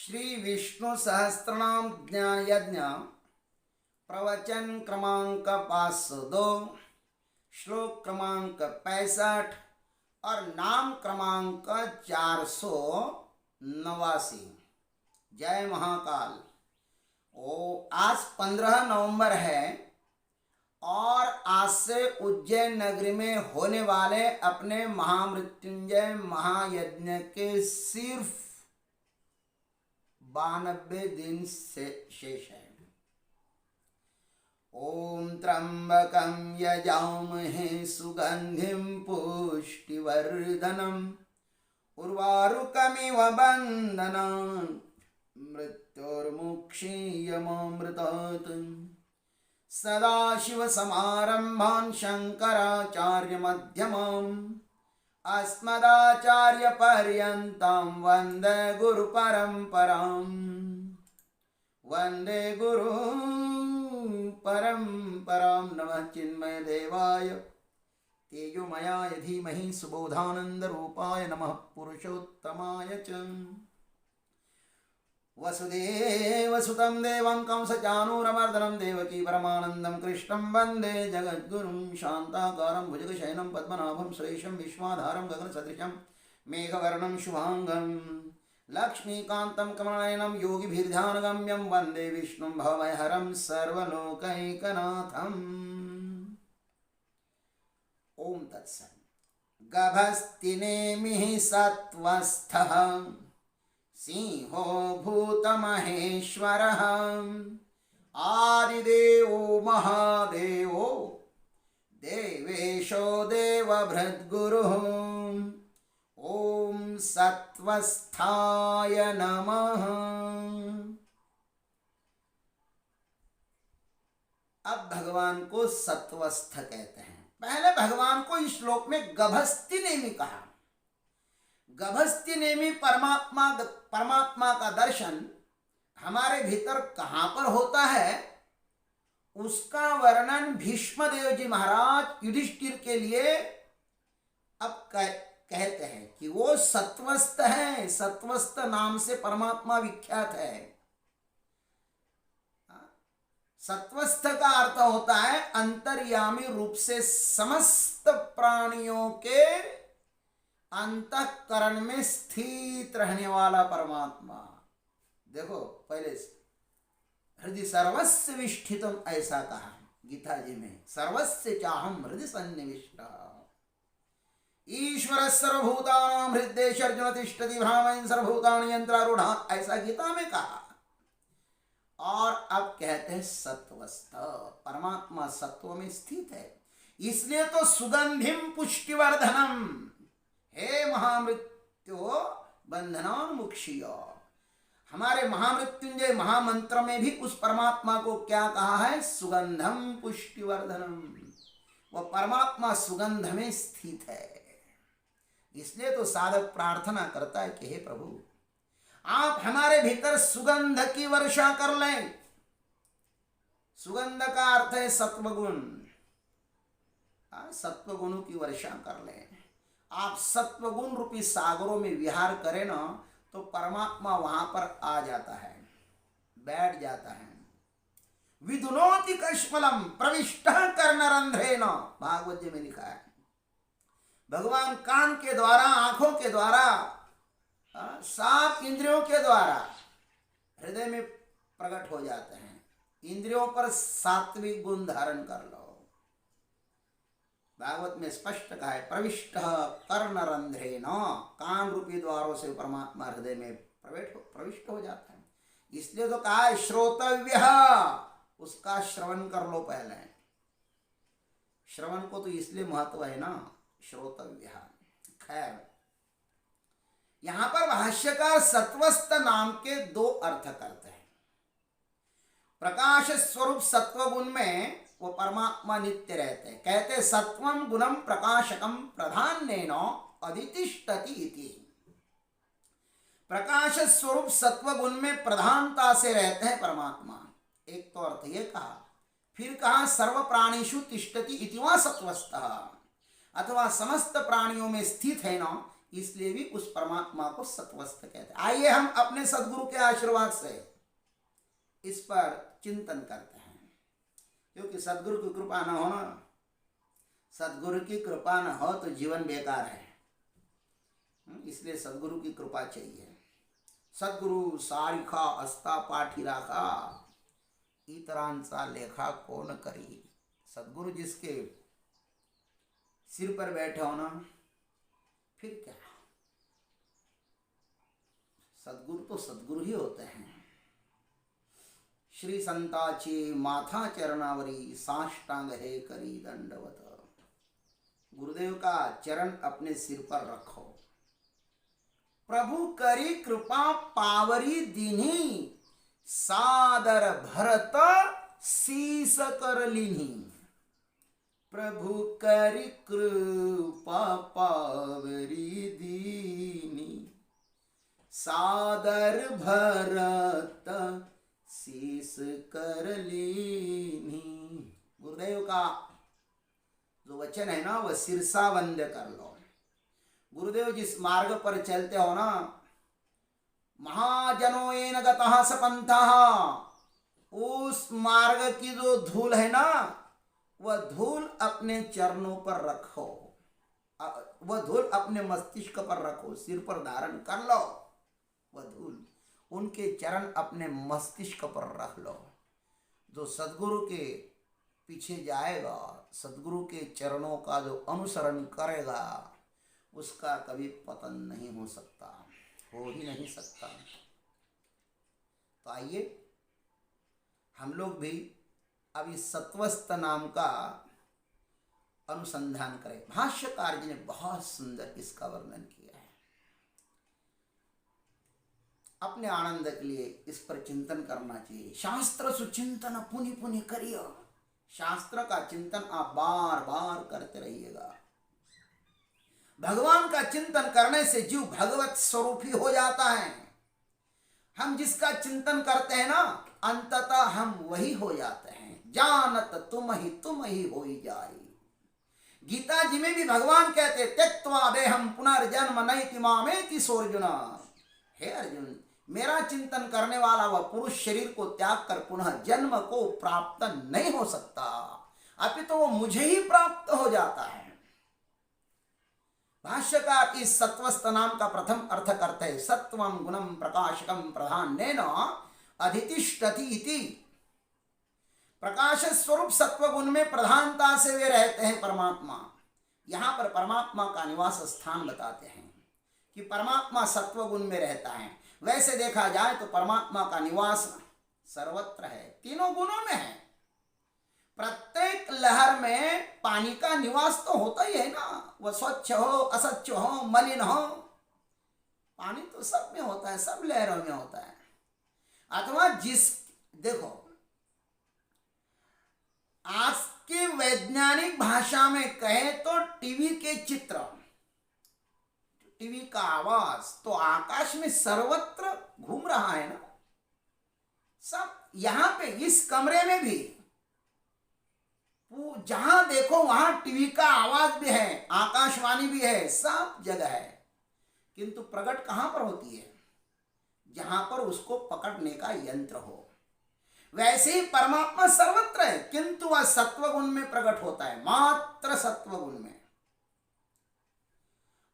श्री विष्णु सहस्त्रनाम ज्ञान यज्ञ प्रवचन क्रमांक 502, श्लोक क्रमांक 65 और नाम क्रमांक 489। जय महाकाल। आज 15 नवंबर है और आज से उज्जैन नगरी में होने वाले अपने महामृत्युंजय महायज्ञ के सिर्फ 92 दिन से शेष है। ओम त्र्यंबकं यजामहे सुगंधिं पुष्टिवर्धनम् उर्वारुकमिव बन्धनान् मृत्योर्मुक्षीयमामृतात्। सदाशिवसमारम्भान् शङ्कराचार्यमध्यमाम् अस्मदाचार्यपर्यन्तां वन्दे गुरुपरम्पराम्। वन्दे गुरु परम्परां। नमः चिन्मय देवाय तेजोमयाय धीमहि सुबोधानन्दरूपाय नमः पुरुषोत्तमाय च। वसुदेवसुतं देवं कंसचाणूरमर्दनं देवकी परमानन्दं कृष्णं वन्दे जगद्गुरुं। शान्ताकारं भुजगशयनं पद्मनाभं सुरेशं विश्वाधारं गगनसदृशं मेघवर्णं शुभांगं लक्ष्मीकान्तं कमलनयनं योगिभिर्ध्यानगम्यं वन्दे विष्णुं भवभयहरं सर्वलोकैकनाथम्। ओम तत्सत्। गभस्तिनेमिः सत्त्वस्थः सिंहो भूतमहेश्वरः आदिदेवो महादेवो देवेशो देवभृद्गुरुः। ओम सत्वस्थाय नमः। अब भगवान को सत्वस्थ कहते हैं। पहले भगवान को इस श्लोक में गभस्ति नेमि कहा। गभस्ति नेमि परमात्मा का दर्शन हमारे भीतर कहाँ पर होता है, उसका वर्णन भीष्मदेव जी महाराज युधिष्ठिर के लिए अब कहते हैं कि वो सत्वस्थ है। सत्वस्थ नाम से परमात्मा विख्यात है। सत्वस्थ का अर्थ होता है अंतर्यामी रूप से समस्त प्राणियों के अंतःकरण में स्थित रहने वाला परमात्मा। देखो पहले हृदय सर्वस्य विष्ठितम ऐसा कहा गीता जी में, सर्वस्य चाहम हृदय सन्निविष्ट। ईश्वर सर्वभूतानां हृदयेषर्जुन तिष्ठति भ्रामयन् सर्वभूतानि यन्त्रारूढा, ऐसा गीता में कहा। और अब कहते हैं सत्वस्थ, परमात्मा सत्व में स्थित है। इसलिए तो सुगंधिम पुष्टिवर्धनम, हे महामृत्यु बंधनान् मुक्षीय। हमारे महामृत्युंजय महामंत्र में भी उस परमात्मा को क्या कहा है? सुगंधम पुष्टिवर्धनम। वह परमात्मा सुगंध में स्थित है। इसलिए तो साधक प्रार्थना करता है कि हे प्रभु, आप हमारे भीतर सुगंध की वर्षा कर लें। सुगंध का अर्थ है सत्वगुण। सत्वगुणों की वर्षा कर लें। आप सत्वगुण रूपी सागरों में विहार करें ना, तो परमात्मा वहां पर आ जाता है, बैठ जाता है। विधुनोति कश्मलम प्रविष्टः कर्णरंध्रेण, भागवत जी में लिखा है। भगवान कान के द्वारा, आंखों के द्वारा, सात इंद्रियों के द्वारा हृदय में प्रकट हो जाते हैं। इंद्रियों पर सात्विक गुण धारण कर लो। भागवत में स्पष्ट कहा है, प्रविष्ट कर्णरंध्रेण, कान रूपी द्वारों से परमात्मा हृदय में प्रविष्ट हो जाता है। इसलिए तो कहा है श्रोतव्य, उसका श्रवण कर लो पहले। श्रवण को तो इसलिए महत्व है ना, श्रोतव्य। खैर, यहां पर भाष्यकार सत्वस्थ नाम के दो अर्थ करते हैं। प्रकाश स्वरूप सत्वगुण में वो परमात्मा नित्य रहते हैं। कहते सत्वम गुणम प्रकाशकम प्रधान्येन अधितिष्ठति इति। प्रकाश स्वरूप सत्वगुण में प्रधानता से रहते हैं परमात्मा। एक तो अर्थ ये कहा। फिर कहा सर्व प्राणीषु तिष्ठति इति वा सत्वस्थः, अथवा समस्त प्राणियों में स्थित है ना, इसलिए भी उस परमात्मा को सत्वस्थ कहते हैं। आइए हम अपने सदगुरु के आशीर्वाद से इस पर चिंतन करते हैं, क्योंकि सदगुरु की कृपा न हो ना, सदगुरु की कृपा न हो तो जीवन बेकार है। इसलिए सदगुरु की कृपा चाहिए। सदगुरु सारिखा अस्ता पाठी राखा, इतरांचा लेखा कौन करी। सदगुरु जिसके सिर पर बैठे हो ना, फिर क्या, सदगुरु तो सदगुरु ही होते हैं। श्री संताची माथा चरणावरी, साष्टांग है करी दंडवत। गुरुदेव का चरण अपने सिर पर रखो। प्रभु करी कृपा पावरी दीन्ही, सादर भरत शीस कर लीन्ही। प्रभु करी कृपा पावरी दीन्ही, सादर भरत शीस कर लीन्ही। गुरुदेव का जो वचन है ना, वह सिरसा वंद्य कर लो। गुरुदेव जिस मार्ग पर चलते हो ना, महाजनो येन गतः स पंथः, उस मार्ग की जो धूल है ना, वह धूल अपने चरणों पर रखो, वह धूल अपने मस्तिष्क पर रखो, सिर पर धारण कर लो। वह धूल, उनके चरण अपने मस्तिष्क पर रख लो। जो सदगुरु के पीछे जाएगा, सदगुरु के चरणों का जो अनुसरण करेगा, उसका कभी पतन नहीं हो सकता, हो ही नहीं सकता। तो आइए हम लोग भी अब इस सत्वस्थ नाम का अनुसंधान करें। भाष्यकार जी ने बहुत सुंदर इसका वर्णन किया है। अपने आनंद के लिए इस पर चिंतन करना चाहिए। शास्त्र सुचिंतन पुनि पुनि करिए। शास्त्र का चिंतन आप बार बार करते रहिएगा। भगवान का चिंतन करने से जीव भगवत स्वरूपी हो जाता है। हम जिसका चिंतन करते हैं ना, अंततः हम वही हो जाते हैं। जानत तुम ही हो जाए। गीता जी में भी भगवान कहते, त्यक्त्वा देहं पुनर्जन्म नैति मामेति सोऽर्जुन। हे अर्जुन, मेरा चिंतन करने वाला वह पुरुष शरीर को त्याग कर पुनः जन्म को प्राप्त नहीं हो सकता, अपितु तो वो मुझे ही प्राप्त हो जाता है। भाष्यकार इस सत्वस्थ नाम का प्रथम अर्थ करते हैं, सत्वं गुणम प्रकाशकम प्रधान्येन अधितिष्ठति इति। प्रकाश स्वरूप सत्व गुण में प्रधानता से वे रहते हैं परमात्मा। यहाँ पर परमात्मा का निवास स्थान बताते हैं कि परमात्मा सत्व गुण में रहता है। वैसे देखा जाए तो परमात्मा का निवास सर्वत्र है, तीनों गुणों में है। प्रत्येक लहर में पानी का निवास तो होता ही है ना, वह स्वच्छ हो, असच्छ हो, मलिन हो, पानी तो सब में होता है, सब लहरों में होता है। अथवा देखो, आज की वैज्ञानिक भाषा में कहे तो टीवी के चित्र, टीवी का आवाज तो आकाश में सर्वत्र घूम रहा है ना, सब। यहां पे इस कमरे में भी जहां देखो वहां टीवी का आवाज भी है, आकाशवाणी भी है, सब जगह है। किंतु प्रकट कहां पर होती है? जहां पर उसको पकड़ने का यंत्र हो। वैसे ही परमात्मा सर्वत्र है, किंतु वह सत्वगुण में प्रकट होता है, मात्र सत्वगुण में।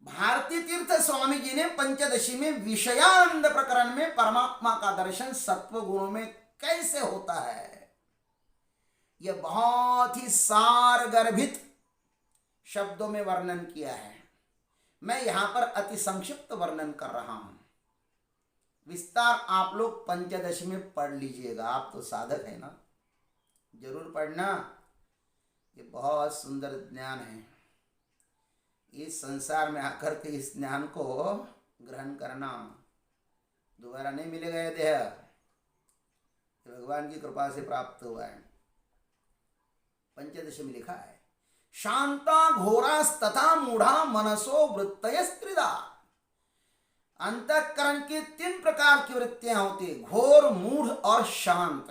भारती तीर्थ स्वामी जी ने पंचदशी में विषयानंद प्रकरण में परमात्मा का दर्शन सत्व गुणों में कैसे होता है, यह बहुत ही सार गर्भित शब्दों में वर्णन किया है। मैं यहां पर अति संक्षिप्त वर्णन कर रहा हूं। विस्तार आप लोग पंचदशी में पढ़ लीजिएगा। आप तो साधक है ना, जरूर पढ़ना। ये बहुत सुंदर ज्ञान है। इस संसार में आकर के इस ज्ञान को ग्रहण करना, दोबारा नहीं मिलेगा। यह देह भगवान की कृपा से प्राप्त हुआ है। पंचदशी में लिखा है, शांता घोरास्तथा मूढ़ा मनसो वृत्तयस्त्रिधा। अंतःकरण की 3 प्रकार की वृत्तियां होती है, घोर, मूढ़ और शांत।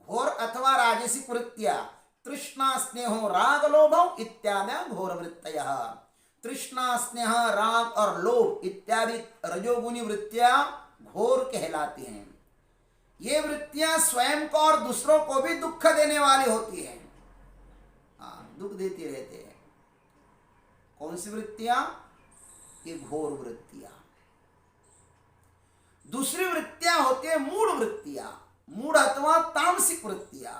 घोर अथवा राजसिक वृत्तियां तृष्णा, स्नेहो, राग, लोभ इत्यादि घोर वृत्तयः। तृष्णा, स्नेह, राग और लोभ इत्यादि रजोगुणी वृत्तियां घोर कहलाती हैं। ये वृत्तियां स्वयं को और दूसरों को भी दुख देने वाली होती है। दुख देती रहते हैं। कौन सी वृत्तियां? ये घोर वृत्तियां। दूसरी वृत्तियां होती है मूढ़ वृत्तियां, मूढ़ अथवा तामसिक वृत्तियां।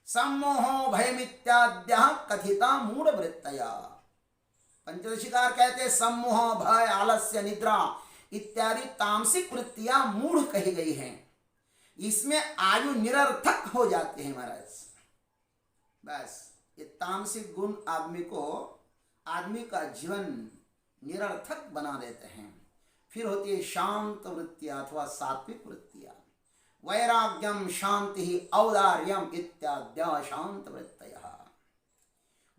सम्मोह भयमित्याद्य कथिता मूढ़ वृत्तया। पंचदशीकार कहते हैं सम्मोह, भय, आलस्य, निद्रा इत्यादि तामसिक वृत्तियां मूढ़ कही गई हैं। इसमें आयु निरर्थक हो जाते हैं महाराज। बस ये तामसिक गुण आदमी का जीवन निरर्थक बना देते हैं। फिर होती है शांत वृत्तियां अथवा सात्विक वृत्तियां। वैराग्यम, शांति, औदार्यम इत्याद्य शांत वृत्तयः।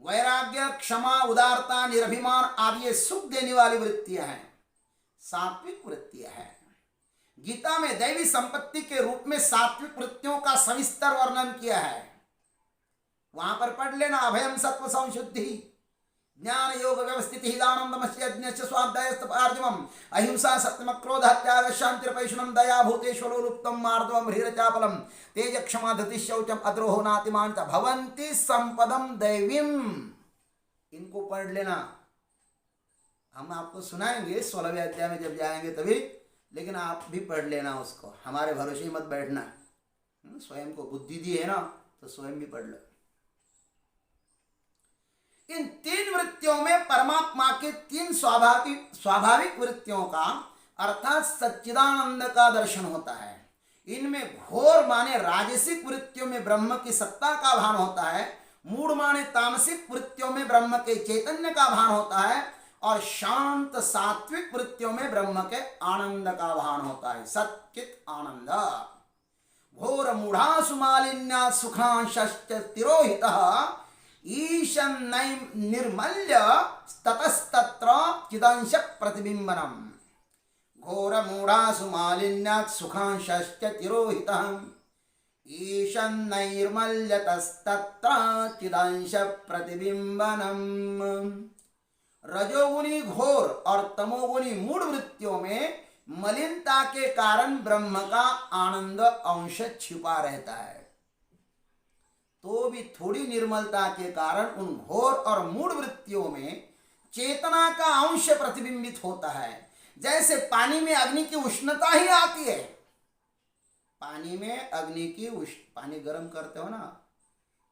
वैराग्य, क्षमा, उदारता, निरभिमान आदि ये सुख देने वाली वृत्तियां हैं, सात्विक वृत्तियां हैं। गीता में दैवी संपत्ति के रूप में सात्विक वृत्तियों का सविस्तर वर्णन किया है। वहां पर पढ़ लेना। अभयम सत्व संशुद्धि, ज्ञान योग व्यवस्थिति, दानम दमश्च यज्ञश्च स्वाध्यायस्तपार्जवम, अहिंसा, सत्यम, क्रोध, त्याग, शांतिरपैशुनम, दया, भूतेषु लुप्तम, मार्दवम, ह्रीरचापलम, तेज, क्षमा, धृति, शौचम, अद्रोहो, नातिमानिता भवन्ति संपदम दैवीम। इनको पढ़ लेना। हम आपको सुनाएंगे 16वें अध्याय में जब जाएंगे तभी, लेकिन आप भी पढ़ लेना उसको। हमारे भरोसे ही मत बैठना। स्वयं को बुद्धि दी है ना, तो स्वयं भी पढ़ लो। इन तीन वृत्तियों में परमात्मा के तीन स्वाभाविक वृत्तियों का अर्थात सच्चिदानंद का दर्शन होता है। इनमें घोर माने राजसिक वृत्तियों में ब्रह्म की सत्ता का भान होता है, मूढ़ माने तामसिक वृत्तियों में ब्रह्म के चैतन्य का भान होता है, और शांत सात्विक वृत्तियों में ब्रह्म के आनंद का भान होता है, सच्चित आनंद। घोर मूढ़ासु मालिन्या सुखांशश्च तिरोहितः ईशं निर्मल्य ततस्तत्र चिदंश प्रतिबिंबनम। घोर मूढ़ासु मालिन्यात् सुखांशश्च तिरोहितः ईशं नैर्मल्य तस्तत्र चिदंश प्रतिबिंबनम। रजोगुणी घोर और तमोगुणी मूढ़ वृत्तियों में मलिनता के कारण ब्रह्म का आनंद अंश छिपा रहता है, तो भी थोड़ी निर्मलता के कारण उन घोर और मूढ़ वृत्तियों में चेतना का अंश प्रतिबिंबित होता है। जैसे पानी में अग्नि की उष्णता ही आती है। पानी में अग्नि की पानी गर्म करते हो ना,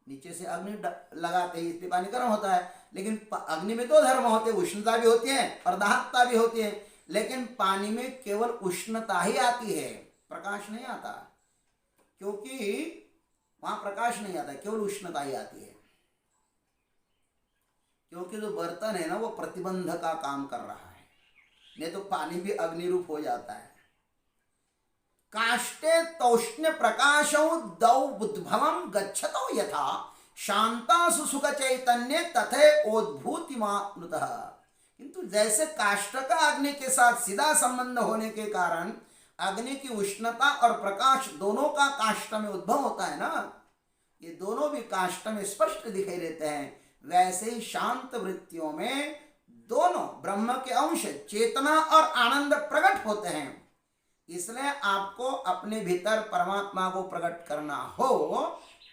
नीचे से अग्नि लगाते हैं, इसलिए पानी गर्म होता है। लेकिन अग्नि में दो धर्म होते हैं, उष्णता भी होती है और दाहकता भी होती है। लेकिन पानी में केवल उष्णता ही आती है, प्रकाश नहीं आता, क्योंकि वहां प्रकाश नहीं आता, केवल उष्णता ही आती है। क्योंकि जो बर्तन है ना वो प्रतिबंध का काम कर रहा है, नहीं तो पानी भी अग्निरूप हो जाता है। काष्ठे तौष्ण्य प्रकाशौ दौद्भवम गच्छतो यथा शांता सुसुख चैतन्य तथे ओद्भूतिमानुतः। किंतु जैसे काष्ठ का अग्नि के साथ सीधा संबंध होने के कारण अग्नि की उष्णता और प्रकाश दोनों का काष्ठ में उद्भव होता है ना, ये दोनों भी काष्ठ में स्पष्ट दिखाई देते हैं। वैसे ही शांत वृत्तियों में दोनों ब्रह्म के अंश चेतना और आनंद प्रकट होते हैं। इसलिए आपको अपने भीतर परमात्मा को प्रकट करना हो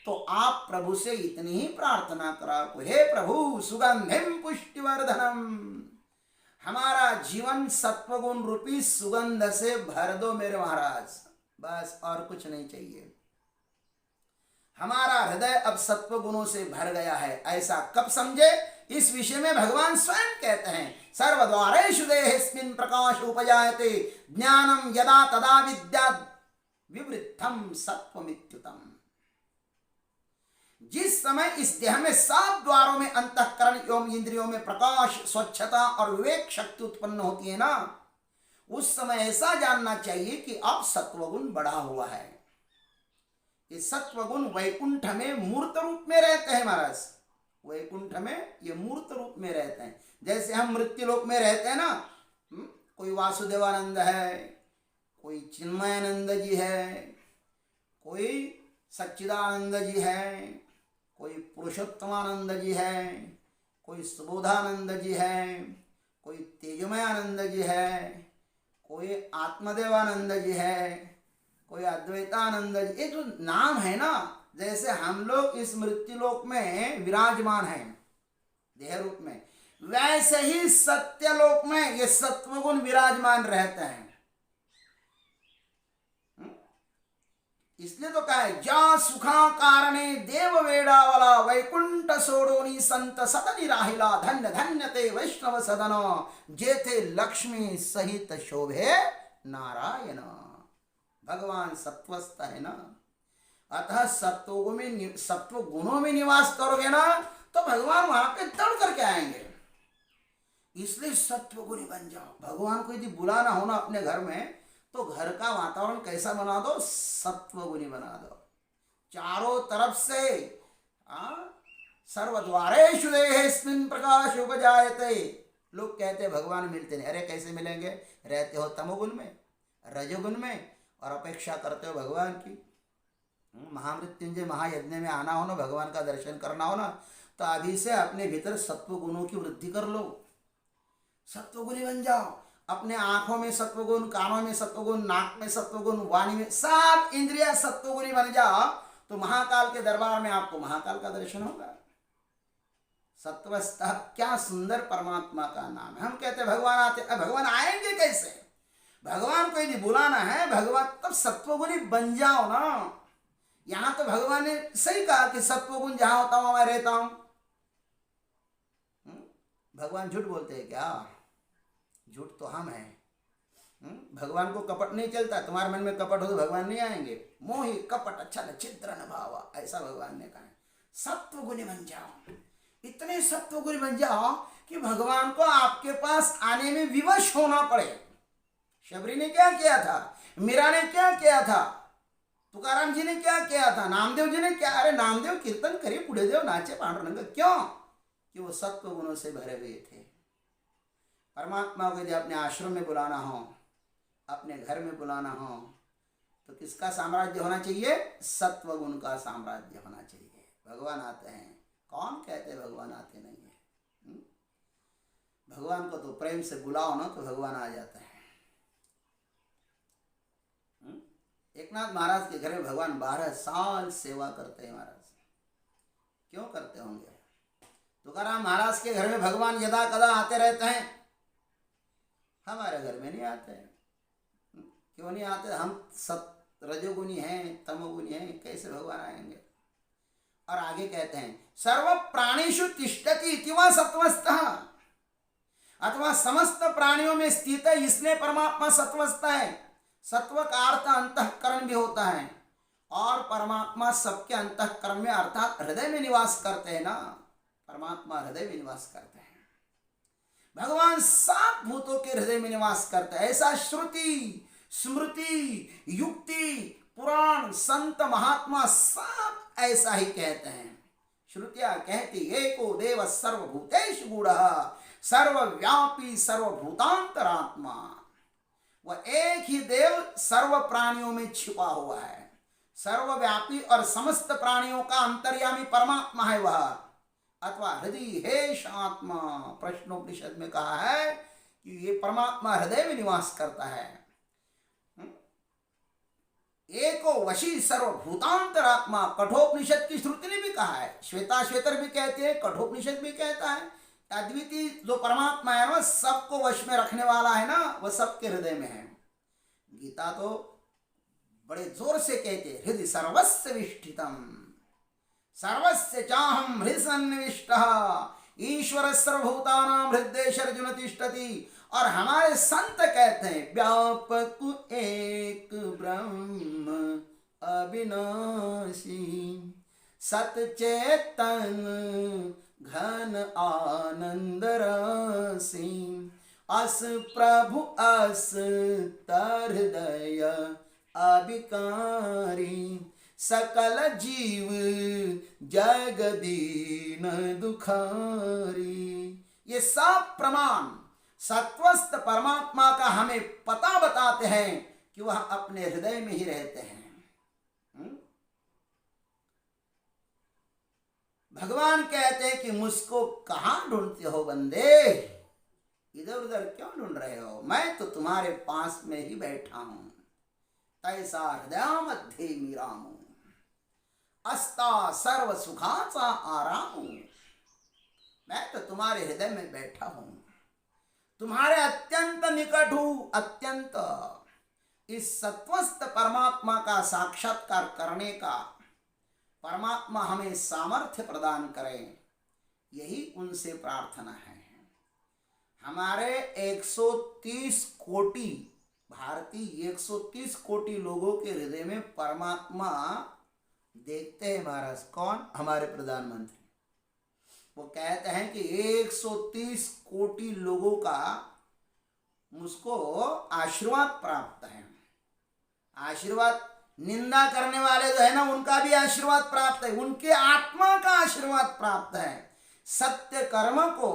तो आप प्रभु से इतनी ही प्रार्थना करा, हे प्रभु सुगंधिम पुष्टिवर्धनम, हमारा जीवन सत्वगुण रूपी सुगंध से भर दो मेरे महाराज, बस और कुछ नहीं चाहिए। हमारा हृदय अब सत्व गुणों से भर गया है। ऐसा कब समझे? इस विषय में भगवान स्वयं कहते हैं, सर्वद्वारेषु देहेऽस्मिन् प्रकाश उपजायते ज्ञानम यदा तदा विद्यात् विवृद्धम सत्वमित्युतम। जिस समय इस देह में 7 द्वारों में अंतःकरण एवं इंद्रियों में प्रकाश, स्वच्छता और विवेक शक्ति उत्पन्न होती है ना, उस समय ऐसा जानना चाहिए कि अब सत्वगुण बढ़ा हुआ है। ये सत्वगुण वैकुंठ में मूर्त रूप में रहते हैं महाराज। वैकुंठ में ये मूर्त रूप में रहते हैं। जैसे हम मृत्युलोक में रहते हैं ना, कोई वासुदेवानंद है, कोई चिन्मयानंद जी है, कोई सच्चिदानंद जी है, कोई पुरुषोत्तमानंद जी है, कोई सुबोधानंद जी है, कोई तेजमय आनंद जी है, कोई आत्मदेवानंद जी है, कोई अद्वैतानंद जी। ये जो नाम है ना, जैसे हम लोग इस मृत्युलोक में विराजमान हैं देह रूप में, वैसे ही सत्यलोक में ये सत्वगुण विराजमान रहते हैं। इसलिए तो कहा है, जा सुखा कारणे देव वेड़ावला वैकुंठ सोडोनी संत सतनि राहिला धन्य धन्य ते वैष्णव सदन जेथे लक्ष्मी सहित शोभे नारायण। भगवान सत्वस्थ है ना, अतः सत्व गुणों में निवास करोगे ना तो भगवान वहां पे दौड़ करके आएंगे। इसलिए सत्व गुणी बन जाओ। भगवान को यदि बुलाना हो ना अपने घर में, तो घर का वातावरण कैसा बना दो, सत्व गुणी बना दो। चारों तरफ से सर्वद्वारेषु देहेस्मिन् प्रकाश उपजायते। लोग कहते हैं भगवान मिलते नहीं। अरे कैसे मिलेंगे? रहते हो तमोगुण में, रजोगुण में, और अपेक्षा करते हो भगवान की। महामृत्युंजय महायज्ञ में आना हो ना, भगवान का दर्शन करना हो ना, तो अभी से अपने भीतर सत्व गुणों की वृद्धि कर लो, सत्वगुणी बन जाओ। अपने आंखों में सत्वगुण, कानों में सत्वगुण, नाक में सत्वगुण, वाणी में, सब इंद्रिया सत्वगुणी बन जाओ, तो महाकाल के दरबार में आपको महाकाल का दर्शन होगा। सत्वस्थ, क्या सुंदर परमात्मा का नाम है। हम कहते भगवान आते, भगवान आएंगे कैसे? भगवान को यदि बुलाना है भगवान, तब सत्वगुणी बन जाओ ना। यहां तो भगवान ने सही कहा कि सत्वगुण जहां होता हूं मैं रहता हूं। भगवान झूठ बोलते हैं क्या? झूठ तो हम हैं। भगवान को कपट नहीं चलता। तुम्हारे मन में कपट हो तो भगवान नहीं आएंगे। मोहि कपट अच्छा न छिद्र न भावा, ऐसा भगवान ने कहा। सत्वगुणी बन जाओ, इतने सत्वगुणी बन जाओ कि भगवान को आपके पास आने में विवश होना पड़े। शबरी ने क्या किया था, मीरा ने क्या किया था, तुकाराम जी ने क्या किया था, नामदेव जी ने क्या। अरे नामदेव कीर्तन करे, पुढे देव नाचे पांडुरंग। क्यों? कि वो सत्व गुणों से भरे हुए थे। परमात्मा को यदि अपने आश्रम में बुलाना हो, अपने घर में बुलाना हो, तो किसका साम्राज्य होना चाहिए? सत्व गुण का साम्राज्य होना चाहिए। भगवान आते हैं। कौन कहते भगवान आते नहीं है? भगवान को तो प्रेम से बुलाओ ना तो भगवान आ जाता है। एकनाथ महाराज के घर में भगवान 12 साल सेवा करते हैं। महाराज क्यों करते होंगे? तुकाराम महाराज के घर में भगवान यदा कदा आते रहते हैं, हमारे घर में नहीं आते हैं। क्यों नहीं आते? हम रजोगुणी हैं, तमोगुणी हैं, कैसे भगवान आएंगे? और आगे कहते हैं, सर्व प्राणीषु तिष्ठति इति वा सत्वस्थः, अथवा समस्त प्राणियों में स्थित है, इसलिए परमात्मा सत्वस्थ है। सत्व का अर्थ अंतःकरण भी होता है, और परमात्मा सबके अंतःकरण में अर्थात हृदय में निवास करते हैं ना। परमात्मा हृदय में निवास करते हैं। भगवान 7 भूतों के हृदय में निवास करते हैं। ऐसा श्रुति, स्मृति, युक्ति, पुराण, संत, महात्मा सब ऐसा ही कहते हैं। श्रुतियां कहती एको देव सर्वभूतेषु गूढ़ः सर्वव्यापी सर्वभूतांतरात्मा। वह एक ही देव सर्व प्राणियों में छिपा हुआ है, सर्वव्यापी और समस्त प्राणियों का अंतर्यामी परमात्मा है वह। अथवा हृदय हेष आत्मा, प्रश्नोपनिषद में कहा है कि ये परमात्मा हृदय में निवास करता है। एको वशी सर्वभूतांतरात्मा, कठोपनिषद की श्रुति ने भी कहा है। श्वेता श्वेतर भी कहते हैं, कठोपनिषद भी कहता है, अद्वितीय जो परमात्मा है वह सबको वश में रखने वाला है ना, वह सबके हृदय में है। गीता तो बड़े जोर से कहते, हृदय सर्वस्य विष्ठितम सर्वस्य चाहम हृदय सन्निविष्टः ईश्वर सर्वभूतानां हृदयेषर्जुन तिष्ठति। और हमारे संत कहते हैं, व्यापक एक ब्रह्म अविनाशी सतचेतन घन आनंद राशि अस प्रभु अस हृदय अभिकारी सकल जीव जगदीन दुखारी। ये सब प्रमाण सत्वस्थ परमात्मा का हमें पता बताते हैं कि वह अपने हृदय में ही रहते हैं। भगवान कहते हैं कि मुझको कहां ढूंढते हो बंदे? इधर उधर क्यों ढूंढ रहे हो? मैं तो तुम्हारे पास में ही बैठा हूं। तैसा हृदय मध्ये मिरामू, अस्ता सर्व सुखाचा आरामू। मैं तो तुम्हारे हृदय में बैठा हूं, तुम्हारे अत्यंत निकट हूं, अत्यंत। इस सत्वस्थ परमात्मा का साक्षात्कार करने का परमात्मा हमें सामर्थ्य प्रदान करें, यही उनसे प्रार्थना है। हमारे 130 कोटि भारतीय 130 कोटि लोगों के हृदय में परमात्मा देखते हैं महाराज। कौन? हमारे प्रधानमंत्री। वो कहते हैं कि 130 कोटि लोगों का मुझको आशीर्वाद प्राप्त है। आशीर्वाद, निंदा करने वाले जो है ना, उनका भी आशीर्वाद प्राप्त है, उनके आत्मा का आशीर्वाद प्राप्त है। सत्य कर्म को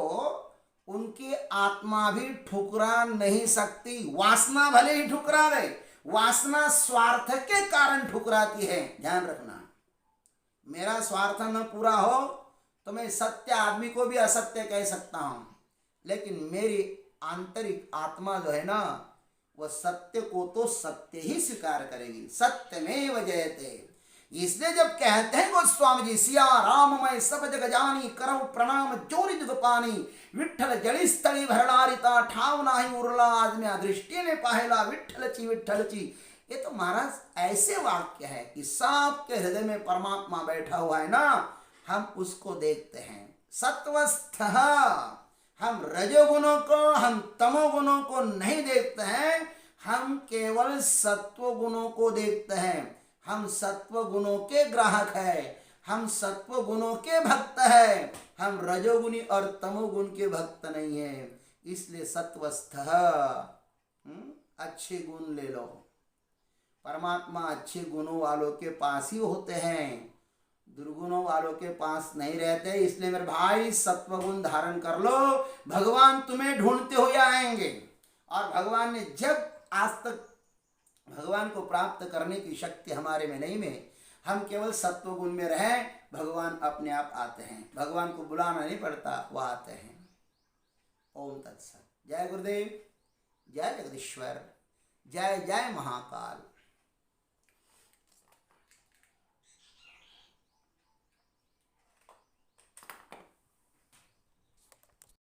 उनकी आत्मा भी ठुकरा नहीं सकती। वासना भले ही ठुकरा गए, वासना स्वार्थ के कारण ठुकराती है। ध्यान रखना, मेरा स्वार्थ न पूरा हो तो मैं सत्य आदमी को भी असत्य कह सकता हूं, लेकिन मेरी आंतरिक आत्मा जो है ना, वह सत्य को तो सत्य ही स्वीकार करेगी। सत्यमेव जयते। इसलिए जब कहते हैं गोस्वामी जी, सिया राम मैं सब जग जानी, करौ प्रणाम चोरी दुख पानी, विठ्ठल जड़ी स्थली भरणारिता, ठाव नाही उरला आज में अदृष्टि ने पाहेला, विठ्ठल ची। ये तो महाराज ऐसे वाक्य है कि सबके हृदय में परमात्मा बैठा हुआ है ना, हम उसको देखते हैं। सत्वस्थ, हम रजोगुणों को, हम तमोगुणों को नहीं देखते हैं, हम केवल सत्व गुणों को देखते हैं। हम सत्व गुणों के ग्राहक हैं, हम सत्व गुणों के भक्त हैं, हम रजोगुणी और तमोगुण के भक्त नहीं हैं। इसलिए सत्वस्थ, अच्छे गुण ले लो। परमात्मा अच्छे गुणों वालों के पास ही होते हैं, दुर्गुणों वालों के पास नहीं रहते। इसलिए मेरे भाई सत्व गुण धारण कर लो, भगवान तुम्हें ढूंढते हुए आएंगे। और भगवान ने जब आज तक भगवान को प्राप्त करने की शक्ति हमारे में नहीं में, हम केवल सत्व गुण में रहें, भगवान अपने आप आते हैं। भगवान को बुलाना नहीं पड़ता, वह आते हैं। ओम तत्सत। जय गुरुदेव, जय जगदीश्वर, जय जय महाकाल।